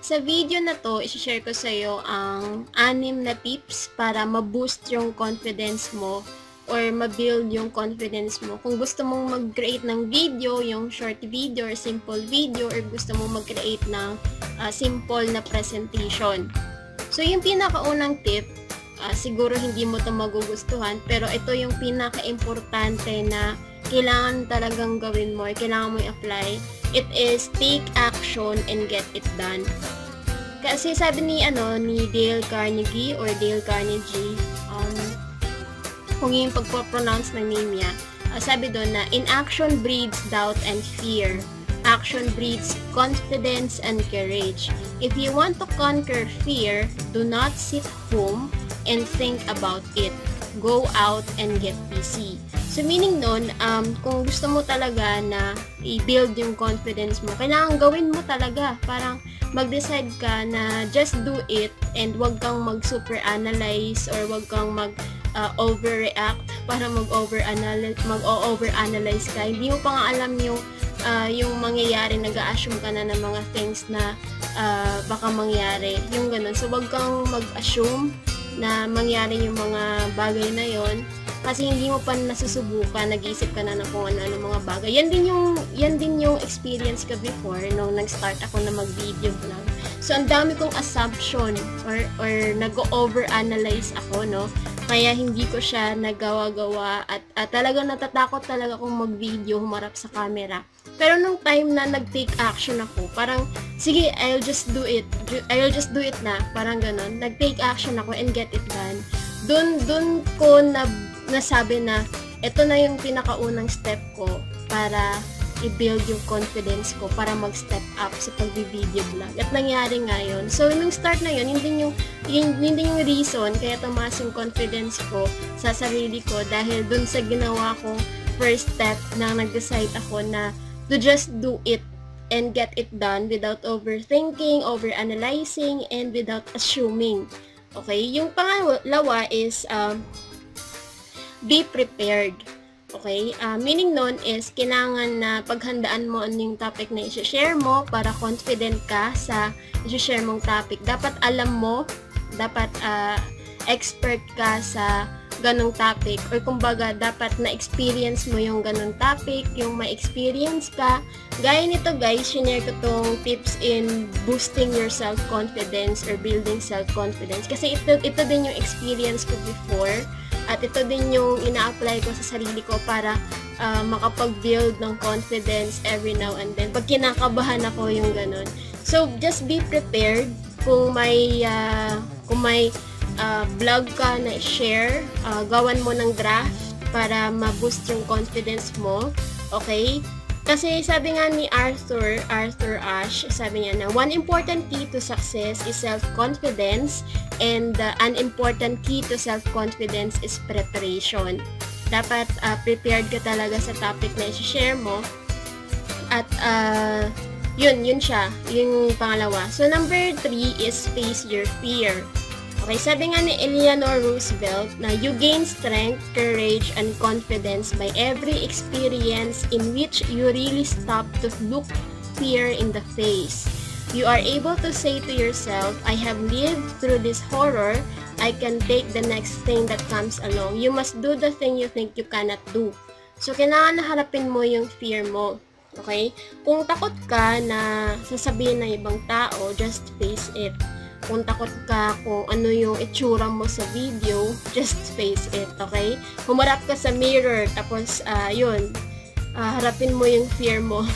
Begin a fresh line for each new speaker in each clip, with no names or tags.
Sa video na to, i-share ko sa iyo ang 6 na tips para ma-boost yung confidence mo or ma-build yung confidence mo. Kung gusto mong mag-create ng video, yung short video or simple video, or gusto mong mag-create ng simple na presentation. So, yung pinakaunang tip, siguro hindi mo to magugustuhan, pero ito yung pinaka-importante na kailangan talagang gawin mo, kailangan mo i-apply. It is take action and get it done. Kasi sabi ni Dale Carnegie or Dale Carnegie, kung yung pagpo-pronounce ng name niya, sabi doon na inaction breeds doubt and fear. Action breeds confidence and courage. If you want to conquer fear, do not sit home and think about it. Go out and get busy. So, meaning nun, kung gusto mo talaga na i-build yung confidence mo, kailangan gawin mo talaga. Parang mag-decide ka na just do it and wag kang mag-super-analyze or wag kang mag-overreact para mag-overanalyze ka. Hindi mo pa nga alam yung mangyayari, nag-a-assume ka na ng mga things na baka mangyari. Yung ganun. So, wag kang mag-assume na mangyari yung mga bagay na yon kasi hindi mo pa nasusubukan, nag-iisip ka na ng kung ano mga bagay. Yan din yung experience ko before nung nag-start ako na mag-video vlog. So, ang dami kong assumption or nag-over-analyze ako, no? Kaya hindi ko siya nagawa-gawa at talagang natatakot talaga akong mag-video, humarap sa camera. Pero nung time na nag-take action ako, parang, sige, I'll just do it na, parang ganon. Nag-take action ako and get it done. Dun ko nasabi na, ito na yung pinakaunang step ko para i-build yung confidence ko, para mag-step up sa pag-video vlog. At nangyari nga yun. So, nung start na yun, yun din yung reason kaya tumaas yung confidence ko sa sarili ko dahil dun sa ginawa kong first step na nag-decide ako na to just do it and get it done without overthinking, overanalyzing, and without assuming. Okay? Yung pangalawa is be prepared. Okay? Meaning nun is kailangan na paghandaan mo yung topic na i-share mo para confident ka sa i-share mong topic. Dapat alam mo, dapat expert ka sa ganong topic, or kumbaga dapat na-experience mo yung ganong topic, yung may experience ka. Gaya nito guys, share ko tong tips in boosting your self-confidence or building self-confidence. Kasi ito din yung experience ko before, at ito din yung ina-apply ko sa sarili ko para makapag-build ng confidence every now and then. Pag kinakabahan ako yung ganon. So, just be prepared kung may vlog ka na share, gawan mo ng draft para ma-boost yung confidence mo. Okay? Kasi sabi nga ni Arthur Ashe, sabi niya na one important key to success is self-confidence, and an important key to self-confidence is preparation. Dapat prepared ka talaga sa topic na i-share mo. At yun siya, yung pangalawa. So number 3 is face your fear. Okay, sabi nga ni Eleanor Roosevelt na you gain strength, courage, and confidence by every experience in which you really stop to look fear in the face. You are able to say to yourself, I have lived through this horror, I can take the next thing that comes along. You must do the thing you think you cannot do. So, kailangan naharapin mo yung fear mo. Okay? Kung takot ka na sasabihin ng ibang tao, just face it. Kung takot ka kung ano yung itsura mo sa video, just face it, okay? Humarap ka sa mirror, tapos, harapin mo yung fear mo.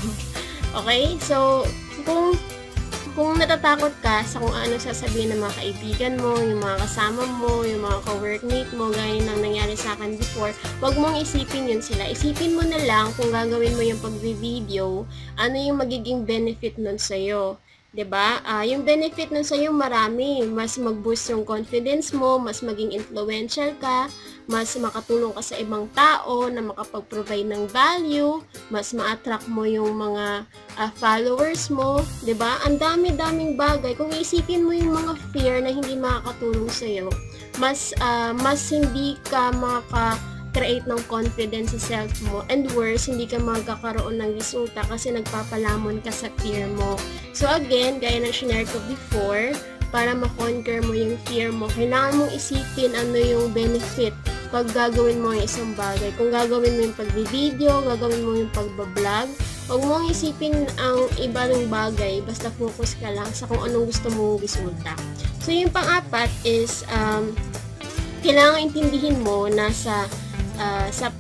Okay? So, kung natatakot ka sa kung ano sasabihin ng mga kaibigan mo, yung mga kasama mo, yung mga ka-workmate mo, gaya ng nangyari sa akin before, wag mong isipin yun sila. Isipin mo na lang kung gagawin mo yung pag-video, ano yung magiging benefit nun sa'yo. 'Di ba? Yung benefit nun sa'yo marami. Mas mag-boost yung confidence mo, mas maging influential ka, mas makatulong ka sa ibang tao na makapag-provide ng value, mas ma-attract mo yung mga followers mo, 'di ba? Ang dami-daming bagay. Kung isipin mo yung mga fear na hindi makakatulong sa'yo, mas hindi ka mag-create ng confidence sa self mo. And worse, hindi ka magkakaroon ng resulta kasi nagpapalamon ka sa fear mo. So again, gaya ng shinare ko before, para ma-conquer mo yung fear mo, kailangan mong isipin ano yung benefit pag gagawin mo yung isang bagay. Kung gagawin mo yung pag-video, gagawin mo yung pag-vlog, huwag mong isipin ang ibang bagay, basta focus ka lang sa kung anong gusto mong resulta. So yung pang-apat is, kailangan intindihin mo na sa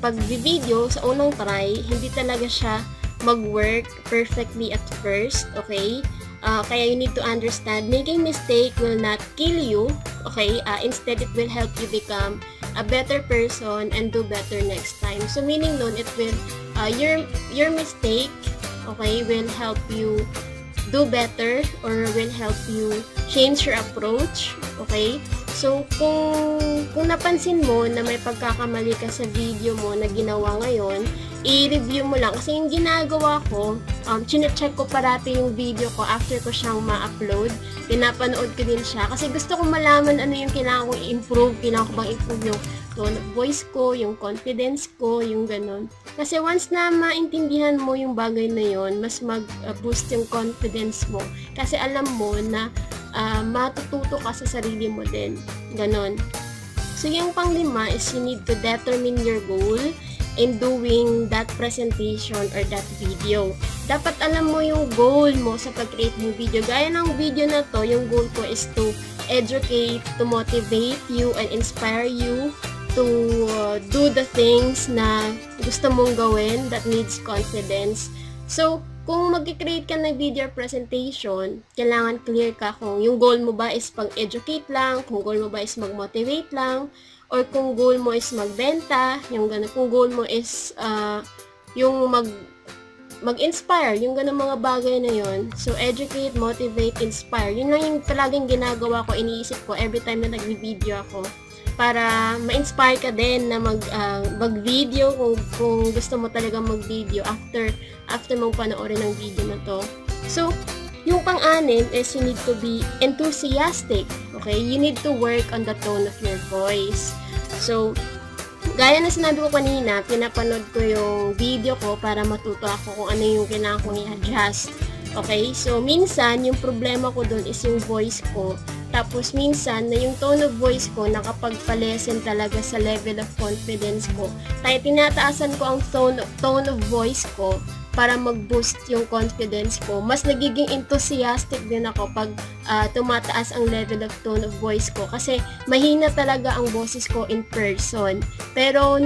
pag-video, sa unang try, hindi talaga siya mag-work perfectly at first, okay? Kaya you need to understand, making mistake will not kill you, okay? Instead, it will help you become a better person and do better next time. So, meaning nun, it will, your mistake, okay, will help you do better or will help you change your approach, okay? So, kung napansin mo na may pagkakamali ka sa video mo na ginawa ngayon, i-review mo lang. Kasi yung ginagawa ko, chine-check ko parati yung video ko after ko siyang ma-upload. Pinapanood ko din siya. Kasi gusto ko malaman ano yung kailangan kong i-improve. Kailangan ko bang improve yung tone of voice ko, yung confidence ko, yung ganun. Kasi once na maintindihan mo yung bagay na yon, mas mag-boost yung confidence mo. Kasi alam mo na matututo ka sa sarili mo din. Ganon. So, yung pang-5 is you need to determine your goal in doing that presentation or that video. Dapat alam mo yung goal mo sa pag-create ng video. Gaya ng video na to, yung goal ko is to educate, to motivate you, and inspire you to do the things na gusto mong gawin that needs confidence. So, kung mag-create ka ng video presentation, kailangan clear ka kung yung goal mo ba is pang-educate lang, kung goal mo ba is mag-motivate lang, or kung goal mo is magbenta, yung gano'n. Kung goal mo is yung mag-inspire, yung gano'n mga bagay na yon. So, educate, motivate, inspire. Yun lang yung talagang ginagawa ko, iniisip ko every time na nag-video ako. Para ma-inspire ka din na mag-video kung gusto mo talaga mag-video after mong panoorin ng video na to. So, yung pang-6 is you need to be enthusiastic. Okay? You need to work on the tone of your voice. So, gaya na sinabi ko kanina, pinapanood ko yung video ko para matuto ako kung ano yung kailangan kong i-adjust. Okay? So, minsan, yung problema ko dun is yung voice ko. Tapos, minsan, na yung tone of voice ko nakapagpalesen talaga sa level of confidence ko. Kaya tinataasan ko ang tone of voice ko para mag-boost yung confidence ko. Mas nagiging enthusiastic din ako pag tumataas ang level of tone of voice ko. Kasi mahina talaga ang boses ko in person. Pero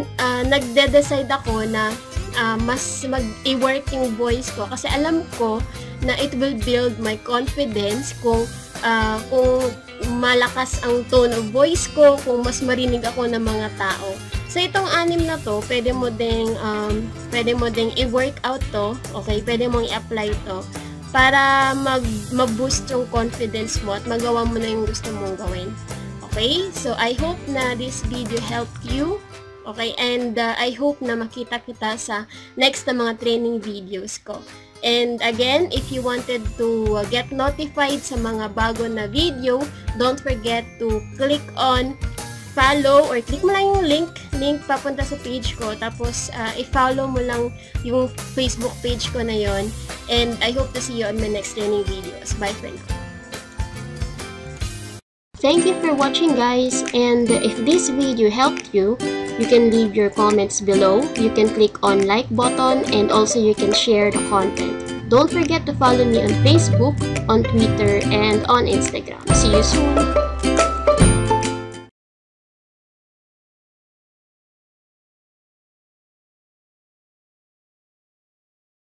nagde-decide ako na mas mag-i-work yung voice ko. Kasi alam ko na it will build my confidence kung malakas ang tone of voice ko, kung mas marinig ako ng mga tao. So, itong 6 na to, pwede mo ding i-work out to, okay? Pwede mong i-apply to para mag-boost yung confidence mo at magawa mo na yung gusto mong gawin. Okay? So, I hope na this video helped you. Okay? And I hope na makita kita sa next na mga training videos ko. And again, if you wanted to get notified sa mga bago na video, don't forget to click on follow or click mo lang yung link papunta sa page ko. Tapos, i-follow mo lang yung Facebook page ko na yon. And I hope to see you on my next training videos. Bye for now. Thank you for watching, guys. And if this video helped you, you can leave your comments below. You can click on like button and also you can share the content. Don't forget to follow me on Facebook, on Twitter, and on Instagram. See you soon!